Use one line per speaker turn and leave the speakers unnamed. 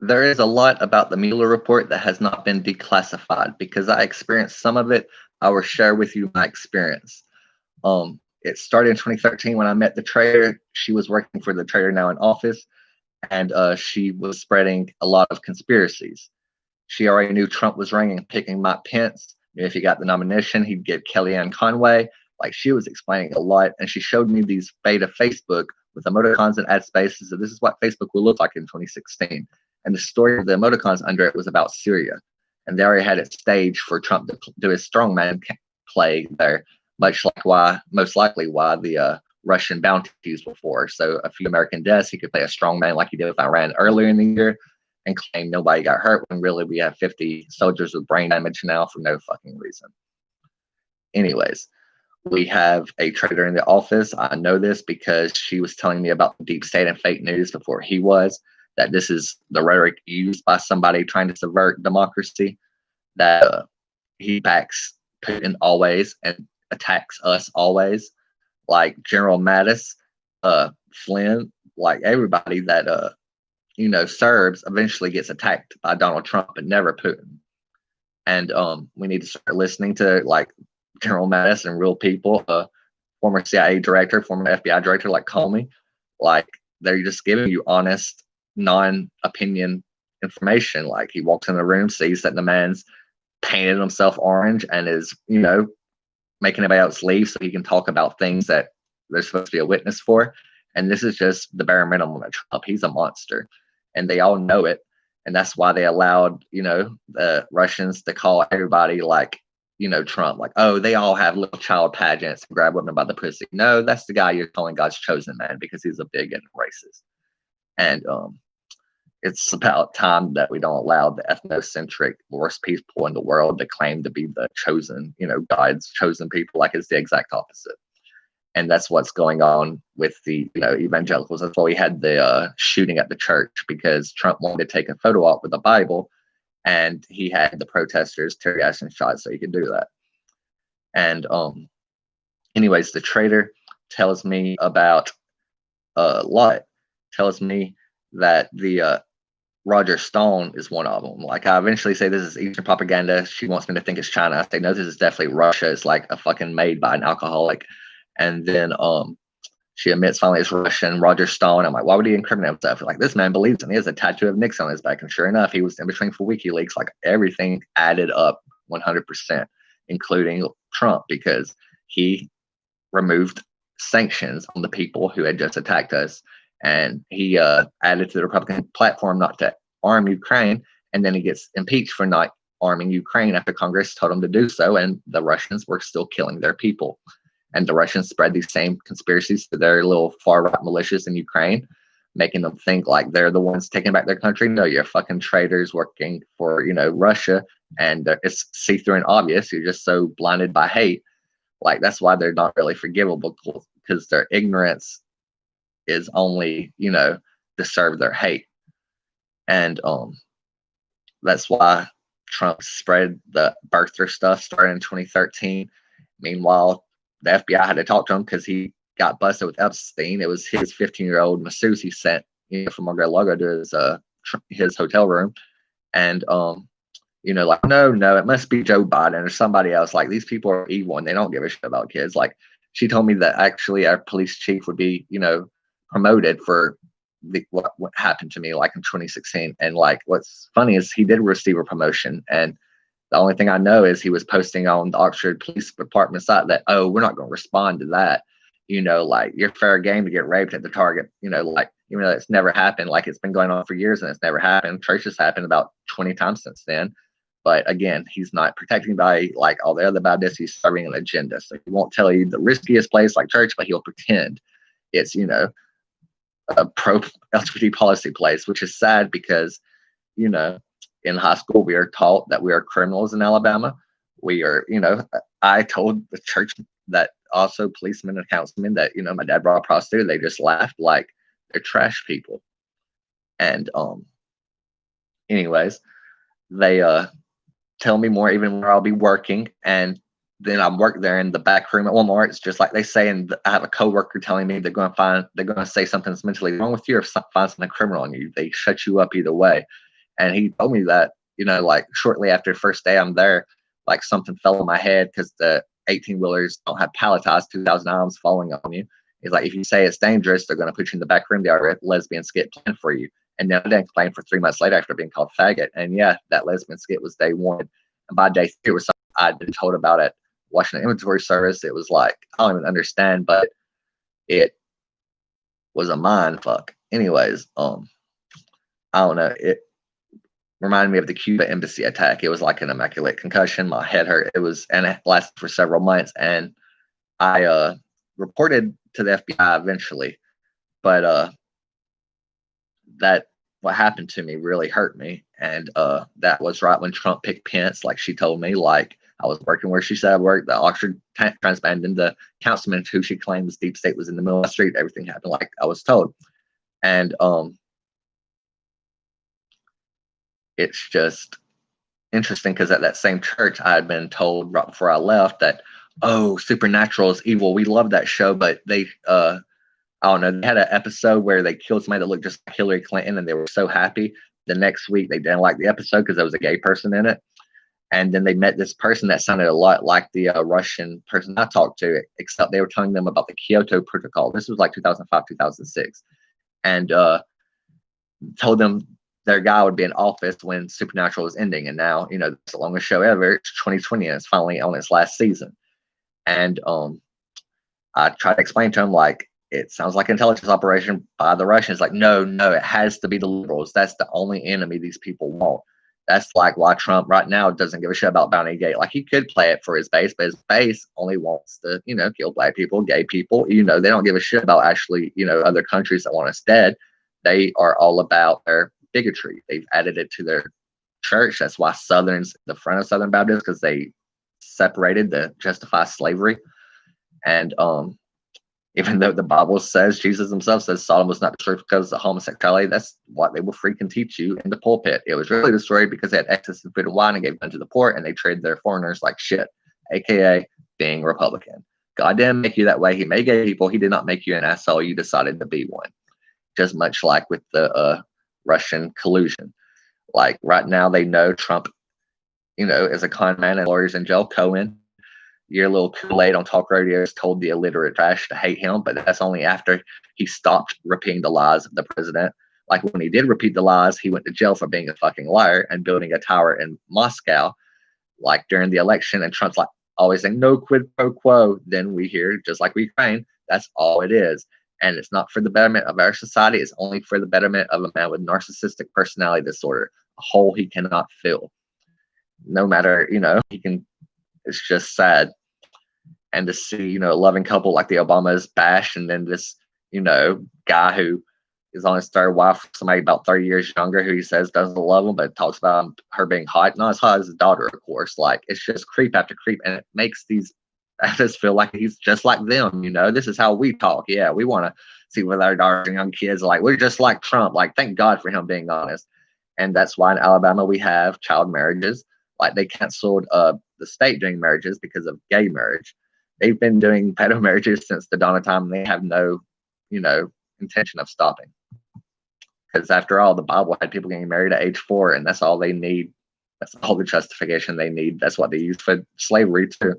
There is a lot about the Mueller report that has not been declassified because I experienced some of it. I will share with you my experience. It started in 2013 when I met the trader. She was working for the trader now in office, and she was spreading a lot of conspiracies. She already knew Trump was running and picking Mike Pence. If he got the nomination, he'd give Kellyanne Conway. Like, she was explaining a lot, and she showed me these beta Facebook with emoticons and ad spaces. So this is what Facebook will look like in 2016. And the story of the emoticons under it was about Syria, and they already had it staged for Trump to do his strongman play there, much like most likely why the Russian bounties before. So a few American deaths, he could play a strongman like he did with Iran earlier in the year and claim nobody got hurt when really we have 50 soldiers with brain damage now for no fucking reason. Anyways, we have a trader in the office. I know this because she was telling me about the deep state and fake news before he was, that this is the rhetoric used by somebody trying to subvert democracy, that he backs Putin always and attacks us always, like General Mattis, Flynn, like everybody that serves eventually gets attacked by Donald Trump, but never Putin. And we need to start listening to like General Mattis and real people, former CIA director, former FBI director like Comey. Like, they're just giving you honest, non-opinion information. Like, he walks in the room, sees that the man's painted himself orange and is, making everybody else leave so he can talk about things that they're supposed to be a witness for. And this is just the bare minimum of Trump. He's a monster, and they all know it. And that's why they allowed, the Russians to call everybody like, Trump, like, oh, they all have little child pageants to grab women by the pussy. No, that's the guy you're calling God's chosen man because he's a bigot and racist. And it's about time that we don't allow the ethnocentric worst people in the world to claim to be the chosen, God's chosen people, like it's the exact opposite. And that's what's going on with the evangelicals. That's why we had the shooting at the church, because Trump wanted to take a photo op with the Bible, and he had the protesters tear gas and shot so he could do that. And anyways, the trader tells me about a lot. Tells me that the Roger Stone is one of them. Like, I eventually say this is Eastern propaganda. She wants me to think it's China. I say no, this is definitely Russia. It's like a fucking made by an alcoholic. And then she admits finally it's Russian, Roger Stone. I'm like, why would he incriminate himself? Like, this man believes him. He has a tattoo of Nixon on his back. And sure enough, he was in between for WikiLeaks. Like, everything added up 100%, including Trump, because he removed sanctions on the people who had just attacked us. And he added to the Republican platform not to arm Ukraine. And then he gets impeached for not arming Ukraine after Congress told him to do so. And the Russians were still killing their people. And the Russians spread these same conspiracies to their little far-right militias in Ukraine, making them think like they're the ones taking back their country. No, you're fucking traitors working for, Russia. And it's see-through and obvious. You're just so blinded by hate. Like, that's why they're not really forgivable, because their ignorance is only, to serve their hate. And that's why Trump spread the birther stuff starting in 2013. Meanwhile, the FBI had to talk to him because he got busted with Epstein. It was his 15-year-old masseuse he sent, from Mar-a-Lago to his hotel room. And, like, no, it must be Joe Biden or somebody else. Like, these people are evil and they don't give a shit about kids. Like, she told me that actually our police chief would be, promoted for what happened to me, like, in 2016. And, like, what's funny is he did receive a promotion. And the only thing I know is he was posting on the Oxford Police Department site that, oh, we're not going to respond to that. Like, you're fair game to get raped at the Target, like, even though it's never happened, like, it's been going on for years and it's never happened. Church has happened about 20 times since then. But again, he's not protecting anybody like all the other bad this. He's serving an agenda. So he won't tell you the riskiest place like church, but he'll pretend it's, a pro-LGBT policy place, which is sad because, in high school, we are taught that we are criminals in Alabama. We are, I told the church that also policemen and councilmen that, my dad brought a prostitute. They just laughed like they're trash people. And anyways, they tell me more even where I'll be working. And then I work there in the back room at Walmart. It's just like they say, and I have a coworker telling me they're going to say something's mentally wrong with you or find something criminal on you. They shut you up either way. And he told me that, like shortly after the first day I'm there, like something fell on my head because the 18-wheelers don't have palletized 2,000 items falling on you. He's like, if you say it's dangerous, they're going to put you in the back room. They already had lesbian skit planned for you. And then I didn't complain for 3 months later after being called faggot. And yeah, that lesbian skit was day one. And by day three, it was something I'd been told about it watching the inventory service. It was like, I don't even understand, but it was a mind fuck. Anyways, I don't know. It reminded me of the Cuba embassy attack. It was like an immaculate concussion. My head hurt. And it lasted for several months. And I reported to the FBI eventually, but that what happened to me really hurt me. And that was right when Trump picked Pence. Like she told me, like I was working where she said I worked. The Oxford transplanted into councilman who she claims deep state was in the middle of the street. Everything happened like I was told. And it's just interesting because at that same church I had been told right before I left that, oh, Supernatural is evil. We love that show, but they I don't know, they had an episode where they killed somebody that looked just like Hillary Clinton and they were so happy. The next week they didn't like the episode because there was a gay person in it. And then they met this person that sounded a lot like the Russian person I talked to, except they were telling them about the Kyoto Protocol. This was like 2005, 2006. And told them their guy would be in office when Supernatural was ending. And now, it's the longest show ever. It's 2020 and it's finally on its last season. And I tried to explain to him, like, it sounds like an intelligence operation by the Russians. Like, no, it has to be the liberals. That's the only enemy these people want. That's like why Trump right now doesn't give a shit about Bounty Gate. Like, he could play it for his base, but his base only wants to, kill black people, gay people. They don't give a shit about actually, other countries that want us dead. They are all about their bigotry. They've added it to their church. That's why Southerns, the front of Southern Baptists, because they separated to justify slavery. And even though the Bible says, Jesus himself says Sodom was not destroyed because of homosexuality, that's what they will freaking teach you in the pulpit. It was really destroyed because they had excess in food and wine and gave them to the poor, and they traded their foreigners like shit, aka being Republican. God didn't make you that way. He made gay people. He did not make you an asshole. You decided to be one. Just much like with the Russian collusion. Like right now, they know Trump, is a con man and lawyers in jail. Cohen, your little Kool-Aid on talk radios told the illiterate trash to hate him, but that's only after he stopped repeating the lies of the president. Like when he did repeat the lies, he went to jail for being a fucking liar and building a tower in Moscow, like during the election. And Trump's like always saying, no quid pro quo. Then we hear, just like Ukraine, that's all it is. And it's not for the betterment of our society. It's only for the betterment of a man with narcissistic personality disorder, a hole he cannot fill. No matter, he can, it's just sad. And to see, a loving couple like the Obamas bash, and then this, guy who is on his third wife, somebody about 30 years younger, who he says doesn't love him, but talks about her being hot. Not as hot as his daughter, of course. Like, it's just creep after creep. And it makes these actors feel like he's just like them. This is how we talk. Yeah, we want to see with our daughters and young kids. Like, we're just like Trump. Like, thank God for him being honest. And that's why in Alabama we have child marriages. Like, they canceled the state doing marriages because of gay marriage. They've been doing pedo marriages since the dawn of time, and they have no, intention of stopping. Because after all, the Bible had people getting married at age 4, and that's all they need. That's all the justification they need. That's what they use for slavery too.